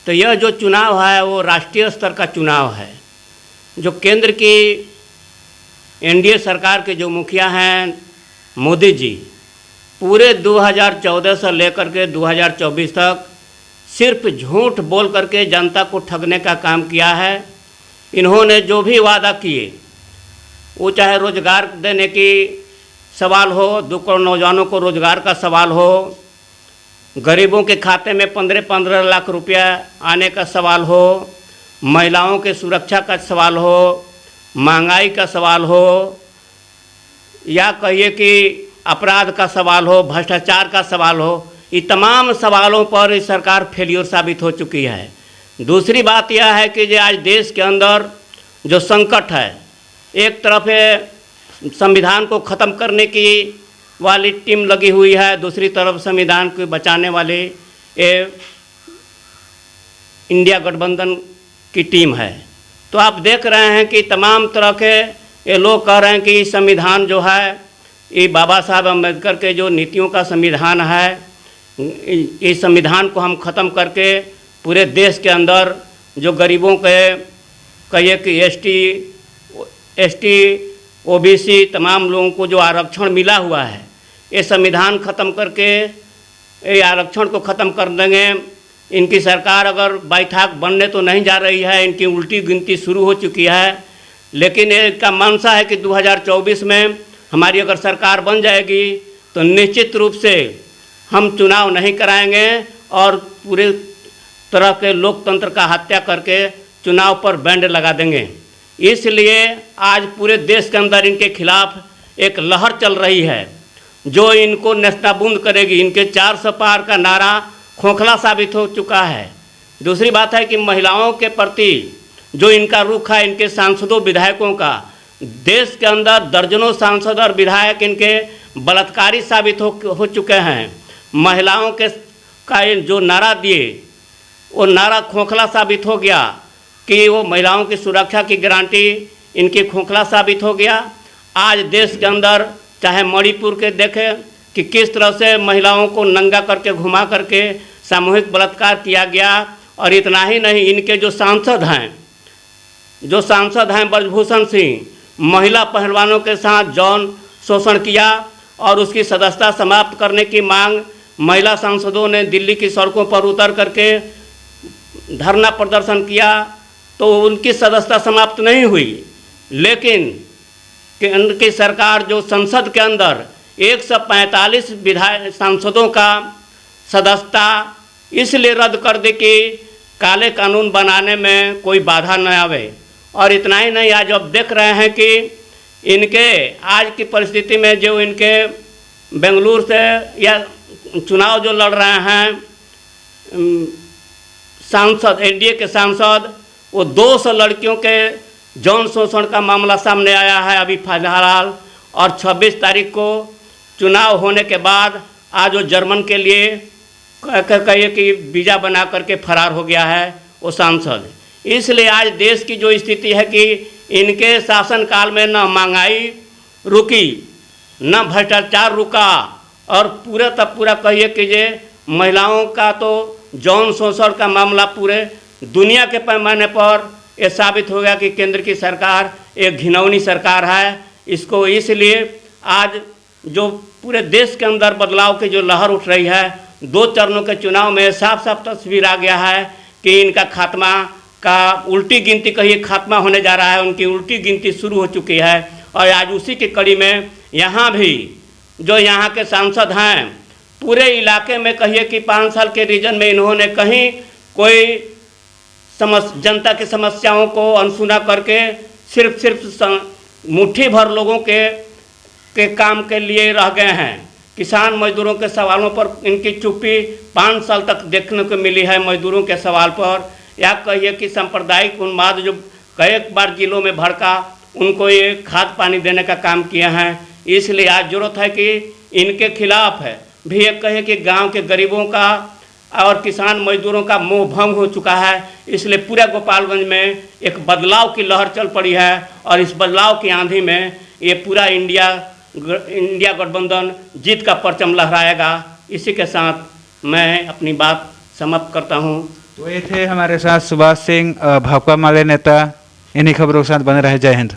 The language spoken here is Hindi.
तो यह जो चुनाव है वो राष्ट्रीय स्तर का चुनाव है। जो केंद्र की एनडीए सरकार के जो मुखिया हैं मोदी जी, पूरे 2014 से लेकर के 2024 तक सिर्फ झूठ बोल करके जनता को ठगने का काम किया है। इन्होंने जो भी वादा किए, वो चाहे रोजगार देने की सवाल हो, 2 करोड़ नौजवानों को रोजगार का सवाल हो, गरीबों के खाते में 15-15 लाख रुपया आने का सवाल हो, महिलाओं के सुरक्षा का सवाल हो, महंगाई का सवाल हो, या कहिए कि अपराध का सवाल हो, भ्रष्टाचार का सवाल हो, ये तमाम सवालों पर इस सरकार फेलियर साबित हो चुकी है। दूसरी बात यह है कि जो आज देश के अंदर जो संकट है, एक तरफ संविधान को ख़त्म करने की वाली टीम लगी हुई है, दूसरी तरफ संविधान को बचाने वाली इंडिया गठबंधन की टीम है। तो आप देख रहे हैं कि तमाम तरह के ये लोग कह रहे हैं कि संविधान जो है ये बाबा साहब अम्बेडकर के जो नीतियों का संविधान है, इस संविधान को हम ख़त्म करके पूरे देश के अंदर जो गरीबों के कहिए कि एसटी ओबीसी तमाम लोगों को जो आरक्षण मिला हुआ है, ये संविधान ख़त्म करके ये आरक्षण को ख़त्म कर देंगे। इनकी सरकार अगर बैठक बनने तो नहीं जा रही है, इनकी उल्टी गिनती शुरू हो चुकी है, लेकिन इसका मंशा है कि 2024 में हमारी अगर सरकार बन जाएगी तो निश्चित रूप से हम चुनाव नहीं कराएंगे और पूरे तरह के लोकतंत्र का हत्या करके चुनाव पर बैंड लगा देंगे। इसलिए आज पूरे देश के अंदर इनके खिलाफ एक लहर चल रही है जो इनको नेस्ताबूंद करेगी। इनके 400 पार का नारा खोखला साबित हो चुका है। दूसरी बात है कि महिलाओं के प्रति जो इनका रुख है, इनके सांसदों विधायकों का, देश के अंदर दर्जनों सांसद और विधायक इनके बलात्कारी साबित हो चुके हैं। महिलाओं के का जो नारा दिए वो नारा खोखला साबित हो गया कि वो महिलाओं की सुरक्षा की गारंटी इनकी खोखला साबित हो गया। आज देश के अंदर चाहे मणिपुर के देखें कि किस तरह से महिलाओं को नंगा करके घुमा करके सामूहिक बलात्कार किया गया। और इतना ही नहीं, इनके जो सांसद हैं ब्रजभूषण सिंह, महिला पहलवानों के साथ यौन शोषण किया और उसकी सदस्यता समाप्त करने की मांग महिला सांसदों ने दिल्ली की सड़कों पर उतर करके धरना प्रदर्शन किया, तो उनकी सदस्यता समाप्त नहीं हुई। लेकिन केंद्र की सरकार जो संसद के अंदर 145 विधायक सांसदों का सदस्यता इसलिए रद्द कर दी कि काले कानून बनाने में कोई बाधा न आवे। और इतना ही नहीं, आज अब देख रहे हैं कि इनके आज की परिस्थिति में जो इनके बेंगलुरु से या चुनाव जो लड़ रहे हैं सांसद, एनडीए के सांसद, वो 200 लड़कियों के यौन शोषण का मामला सामने आया है अभी फिलहाल। और 26 तारीख को चुनाव होने के बाद आज वो जर्मन के लिए कहिए कि वीज़ा बना करके फरार हो गया है वो सांसद। इसलिए आज देश की जो स्थिति है कि इनके शासनकाल में न महंगाई रुकी, न भ्रष्टाचार रुका, और पूरा तब पूरा कहिए कि ये महिलाओं का तो यौन शोषण का मामला पूरे दुनिया के पैमाने पर ये साबित हो गया कि केंद्र की सरकार एक घिनौनी सरकार है। इसको इसलिए आज जो पूरे देश के अंदर बदलाव की जो लहर उठ रही है, 2 चरणों के चुनाव में साफ साफ तस्वीर आ गया है कि इनका खात्मा का उल्टी गिनती कहिए खात्मा होने जा रहा है। उनकी उल्टी गिनती शुरू हो चुकी है। और आज उसी की कड़ी में यहाँ भी जो यहाँ के सांसद हैं, पूरे इलाके में कहिए कि 5 साल के रीजन में इन्होंने कहीं कोई जनता की समस्याओं को अनसुना करके सिर्फ मुट्ठी भर लोगों के काम के लिए रह गए हैं। किसान मजदूरों के सवालों पर इनकी चुप्पी 5 साल तक देखने को मिली है मजदूरों के सवाल पर। या कहिए कि सांप्रदायिक उन्माद जो कई बार जिलों में भड़का, उनको ये खाद पानी देने का काम किए हैं। इसलिए आज जरूरत है कि इनके खिलाफ है भी एक कहे कि गांव के गरीबों का और किसान मजदूरों का मोह भंग हो चुका है। इसलिए पूरे गोपालगंज में एक बदलाव की लहर चल पड़ी है और इस बदलाव की आंधी में ये पूरा इंडिया गठबंधन जीत का परचम लहराएगा। इसी के साथ मैं अपनी बात समाप्त करता हूँ। तो ये थे हमारे साथ सुभाष सिंह, भाकपा माले नेता। इन्हीं खबरों के साथ बने रहे। जय हिंद।